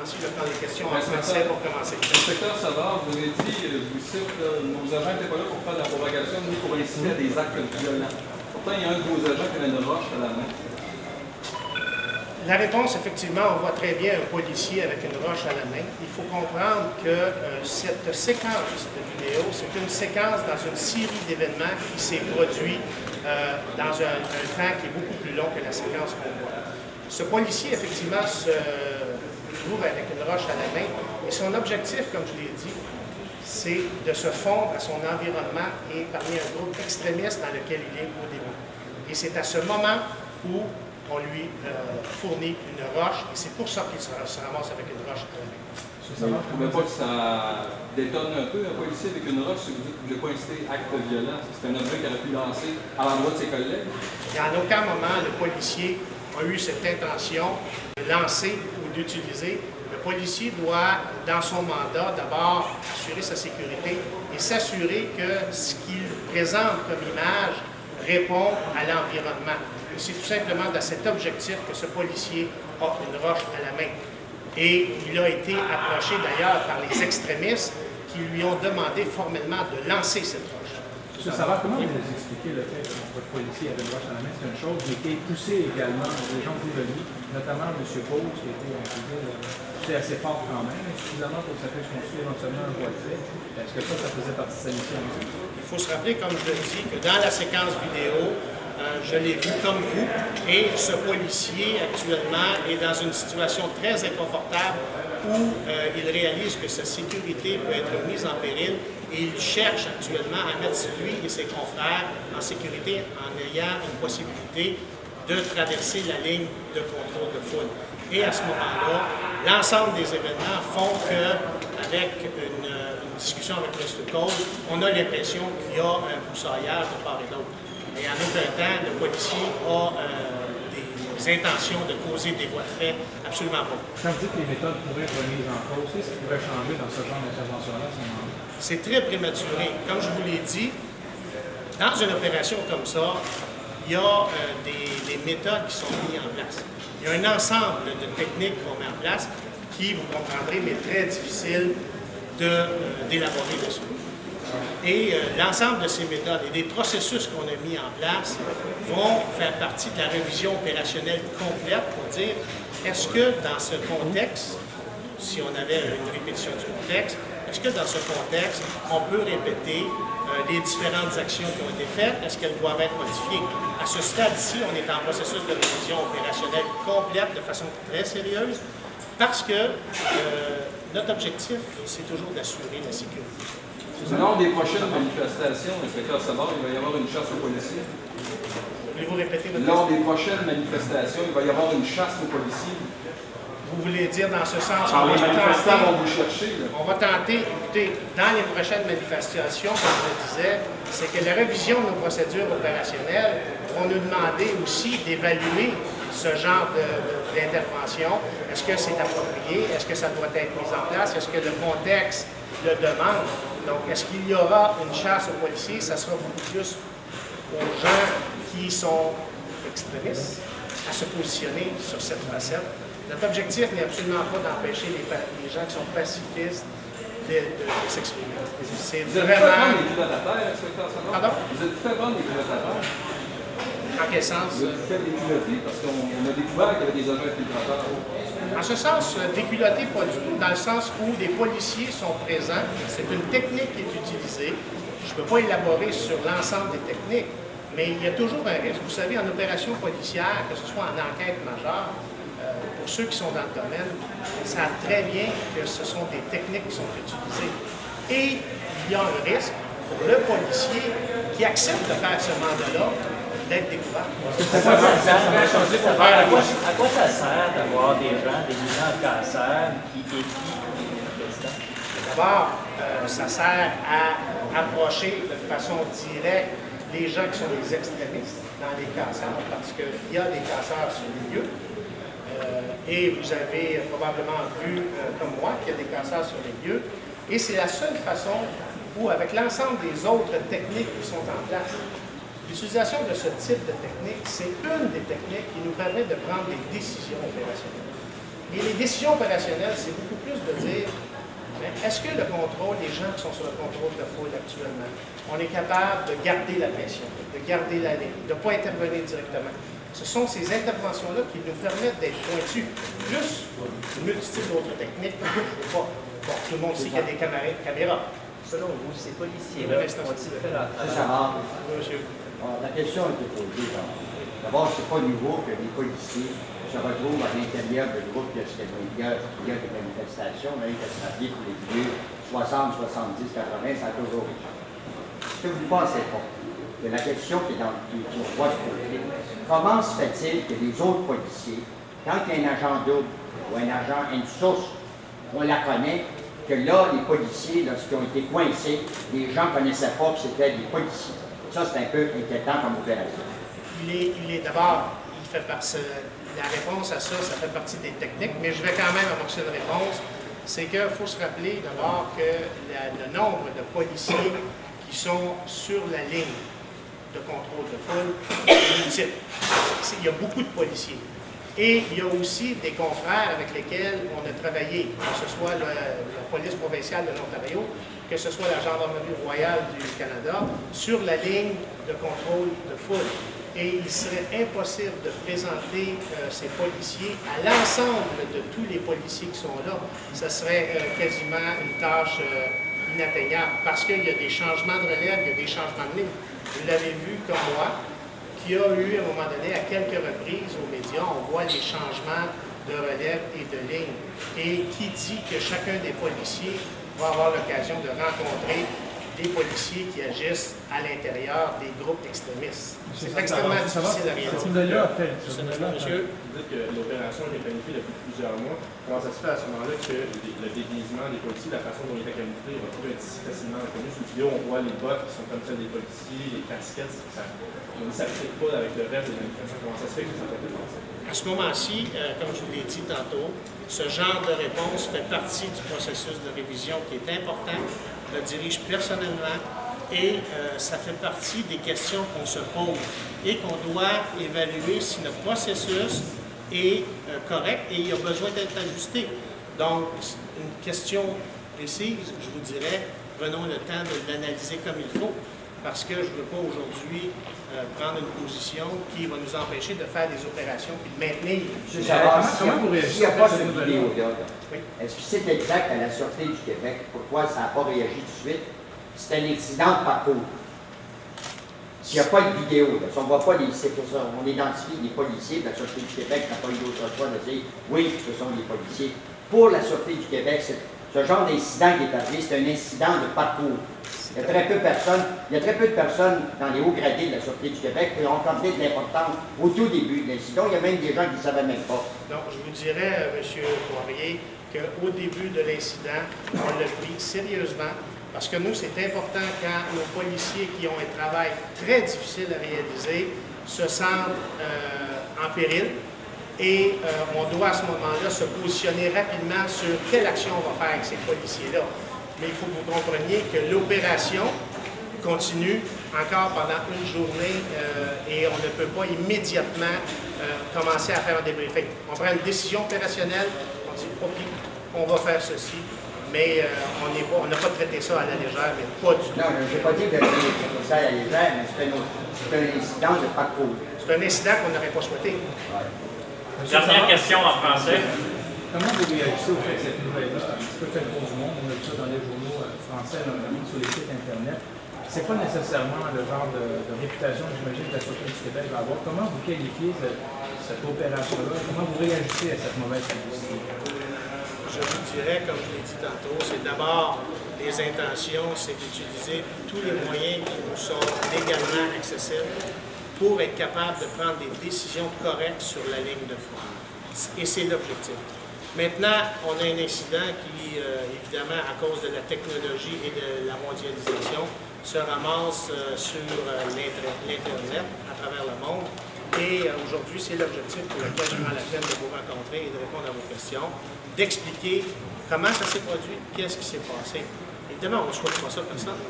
commencer. Je prends les questions en français pour commencer. Inspecteur Savard, vous avez dit, je vous cite, nos agents n'étaient pas là pour faire de la propagation ni pour inciter à des actes violents. Pourtant, il y a un de vos agents qui avait une roche à la main. La réponse, effectivement, on voit très bien un policier avec une roche à la main. Il faut comprendre que cette séquence de vidéo, c'est une séquence dans une série d'événements qui s'est produit dans un temps qui est beaucoup plus long que la séquence qu'on voit. Ce policier, effectivement, se trouve avec une roche à la main et son objectif, comme je l'ai dit, c'est de se fondre à son environnement et parmi un groupe extrémiste dans lequel il est au début. Et c'est à ce moment où on lui fournit une roche, et c'est pour ça qu'il se ramasse avec une roche à la main. Vous ne trouvez pas que ça détonne un peu un policier avec une roche si vous dites que vous n'avez pas incité acte violent? C'est un objet qu'il aurait pu lancer à l'endroit de ses collègues? Et en aucun moment, le policier a eu cette intention de lancer ou d'utiliser. Le policier doit, dans son mandat, d'abord assurer sa sécurité et s'assurer que ce qu'il présente comme image répond à l'environnement. C'est tout simplement dans cet objectif que ce policier a une roche à la main. Et il a été approché d'ailleurs par les extrémistes qui lui ont demandé formellement de lancer cette roche. M. Savard, comment vous expliquez le fait que votre policier avait une roche à la main? C'est une chose, mais qui est poussé également des gens autour de lui, notamment M. Pause, qui a été poussé assez fort quand même, suffisamment pour que ça puisse construire éventuellement un voie de fait. Est-ce que ça faisait partie de sa mission aussi? Il faut se rappeler, comme je le dis, que dans la séquence vidéo, je l'ai vu comme vous, et ce policier actuellement est dans une situation très inconfortable où il réalise que sa sécurité peut être mise en péril et il cherche actuellement à mettre lui et ses confrères en sécurité en ayant une possibilité de traverser la ligne de contrôle de foule. Et à ce moment-là, l'ensemble des événements font qu'avec une discussion avec M. Cole, on a l'impression qu'il y a un broussaillage de part et d'autre. Et en aucun temps, le policier a des intentions de causer des voies de fait, absolument pas. Quand vous dites que les méthodes pourraient être remises en cause, qu'est-ce qui pourrait changer dans ce genre d'intervention-là à ce moment-là? C'est très prématuré. Comme je vous l'ai dit, dans une opération comme ça, il y a des méthodes qui sont mises en place. Il y a un ensemble de techniques qu'on met en place qui, vous comprendrez, mais très difficile d'élaborer dessus. Et l'ensemble de ces méthodes et des processus qu'on a mis en place vont faire partie de la révision opérationnelle complète pour dire est-ce que dans ce contexte, si on avait une répétition du contexte, est-ce que dans ce contexte, on peut répéter les différentes actions qui ont été faites, est-ce qu'elles doivent être modifiées? À ce stade-ci, on est en processus de révision opérationnelle complète de façon très sérieuse parce que notre objectif, c'est toujours d'assurer la sécurité. Lors des prochaines manifestations, inspecteur Savard, il va y avoir une chasse aux policiers. Voulez-vous répéter votre Lors question? des prochaines manifestations, il va y avoir une chasse aux policiers. Vous voulez dire dans ce sens Les manifestants vont vous chercher. On va tenter, écoutez, dans les prochaines manifestations, comme je le disais, c'est que la révision de nos procédures opérationnelles vont nous demander aussi d'évaluer ce genre d'intervention. Est-ce que c'est approprié? Est-ce que ça doit être mis en place? Est-ce que le contexte le demande? Donc, est-ce qu'il y aura une chasse aux policiers? Ça sera beaucoup plus aux gens qui sont extrémistes à se positionner sur cette facette. Notre objectif n'est absolument pas d'empêcher les gens qui sont pacifistes de s'exprimer. C'est vraiment... Vous êtes tout à prendre les culottes à terre, inspecteur Savard? Pardon? Vous êtes tout à prendre les culottes à terre? En quel sens? Vous êtes fait déculottés parce qu'on a découvert qu'il y avait des agents infiltrateurs. En ce sens, déculotté, pas du tout, dans le sens où des policiers sont présents. C'est une technique qui est utilisée. Je ne peux pas élaborer sur l'ensemble des techniques, mais il y a toujours un risque. Vous savez, en opération policière, que ce soit en enquête majeure, pour ceux qui sont dans le domaine, savent très bien que ce sont des techniques qui sont utilisées. Et il y a un risque pour le policier qui accepte de faire ce mandat-là d'être découvert. À quoi ça sert d'avoir des gens, des militants de cancer qui épient le président? D'abord, ça sert à approcher de façon directe les gens qui sont des extrémistes dans les cancers, parce qu'il y a des cancers sur les lieux. Et vous avez probablement vu, comme moi, qu'il y a des cancers sur les lieux. Et c'est la seule façon où, avec l'ensemble des autres techniques qui sont en place, l'utilisation de ce type de technique, c'est une des techniques qui nous permet de prendre des décisions opérationnelles. Et les décisions opérationnelles, c'est beaucoup plus de dire, est-ce que le contrôle, les gens qui sont sur le contrôle de foule actuellement, on est capable de garder la pression, de garder la ligne, de ne pas intervenir directement. Ce sont ces interventions-là qui nous permettent d'être pointus, plus une multitude d'autres techniques. Bon, tout le monde sait qu'il y a des caméras. Selon vous, ces policiers-là ont-ils fait leur travail? Oui, monsieur. La question a été posée. D'abord, ce n'est pas nouveau que les policiers se retrouvent à l'intérieur de groupes de il y a des manifestations, on a eu qu'à se rappeler pour les vieux 60, 70, 80, ça a toujours été. Ce que vous ne pensez pas, que la question qui est dans le droit de poser, comment se fait-il que les autres policiers, quand il y a un agent double ou un agent, une source, on la connaît, que là, les policiers, lorsqu'ils ont été coincés, les gens ne connaissaient pas que c'était des policiers. Ça, c'est un peu inquiétant comme opération. Il est d'abord, il fait partie, la réponse à ça, ça fait partie des techniques, mais je vais quand même amorcer une réponse. C'est qu'il faut se rappeler d'abord que le nombre de policiers qui sont sur la ligne de contrôle de foule est multiple. Il y a beaucoup de policiers. Et il y a aussi des confrères avec lesquels on a travaillé, que ce soit la police provinciale de l'Ontario, que ce soit la Gendarmerie royale du Canada, sur la ligne de contrôle de foule. Et il serait impossible de présenter ces policiers à l'ensemble de tous les policiers qui sont là. Ce serait quasiment une tâche inatteignable parce qu'il y a des changements de relève, il y a des changements de ligne. Vous l'avez vu comme moi, qui a eu à un moment donné, à quelques reprises aux médias, on voit les changements de relève et de ligne. Et qui dit que chacun des policiers va avoir l'occasion de rencontrer des policiers qui agissent à l'intérieur des groupes extrémistes. C'est extrêmement difficile à réaliser. Monsieur, vous dites que l'opération est planifiée depuis plusieurs mois. Comment ça se fait à ce moment-là que le déguisement des policiers, la façon dont il est camouflé, on peut être si facilement reconnu? Sur vidéo, on voit les bottes qui sont comme celles des policiers, les casquettes, ça ne s'applique pas avec le reste des manifestants. Comment ça se fait que ça fait tout ça? À ce moment-ci, comme je vous l'ai dit tantôt, ce genre de réponse fait partie du processus de révision qui est important. Je le dirige personnellement et ça fait partie des questions qu'on se pose et qu'on doit évaluer si notre processus est correct et il a besoin d'être ajusté. Donc, une question précise, je vous dirais, prenons le temps de l'analyser comme il faut, parce que je ne veux pas aujourd'hui prendre une position qui va nous empêcher de faire des opérations et de maintenir. Comment vous réagissez? S'il n'y a pas cette vidéo-là, Oui. est-ce que c'est exact à la Sûreté du Québec pourquoi ça n'a pas réagi tout de suite? C'est un incident de parcours. S'il n'y a pas de vidéo, là, si on ne voit pas on identifie des policiers de la Sûreté du Québec, n'a pas eu d'autre choix de dire oui, ce sont des policiers. Pour la Sûreté du Québec, ce genre d'incident qui est arrivé, c'est un incident de parcours. Il y a très peu de personnes dans les hauts gradés de la Sûreté du Québec qui ont accordé de l'importance au tout début de l'incident. Il y a même des gens qui ne savaient même pas. Donc, je vous dirais, M. Poirier, qu'au début de l'incident, on l'a pris sérieusement parce que nous, c'est important quand nos policiers qui ont un travail très difficile à réaliser se sentent en péril et on doit à ce moment-là se positionner rapidement sur quelle action on va faire avec ces policiers-là. Mais il faut que vous compreniez que l'opération continue encore pendant une journée et on ne peut pas immédiatement commencer à faire un débriefing. On prend une décision opérationnelle, on dit OK, on va faire ceci, mais on n'a pas traité ça à la légère, mais pas du tout. Non, je n'ai pas dit de traiter ça à la légère, mais c'est un incident de parcours. C'est un incident qu'on n'aurait pas souhaité. Ouais. Dernière question en français. Comment vous réagissez au fait que cette nouvelle-là a un petit peu fait le tour du monde? On a vu ça dans les journaux français, notamment sur les sites Internet. C'est pas nécessairement le genre de réputation, j'imagine, que la Sûreté du Québec va avoir. Comment vous qualifiez cette opération-là? Comment vous réagissez à cette mauvaise publicité? Je vous dirais, comme je l'ai dit tantôt, c'est d'abord les intentions, c'est d'utiliser tous les moyens qui nous sont légalement accessibles pour être capable de prendre des décisions correctes sur la ligne de front. Et c'est l'objectif. Maintenant, on a un incident qui, évidemment, à cause de la technologie et de la mondialisation, se ramasse sur l'Internet à travers le monde. Et aujourd'hui, c'est l'objectif pour lequel je prends la peine de vous rencontrer et de répondre à vos questions, d'expliquer comment ça s'est produit, qu'est-ce qui s'est passé. Évidemment, on ne souhaite pas ça personne.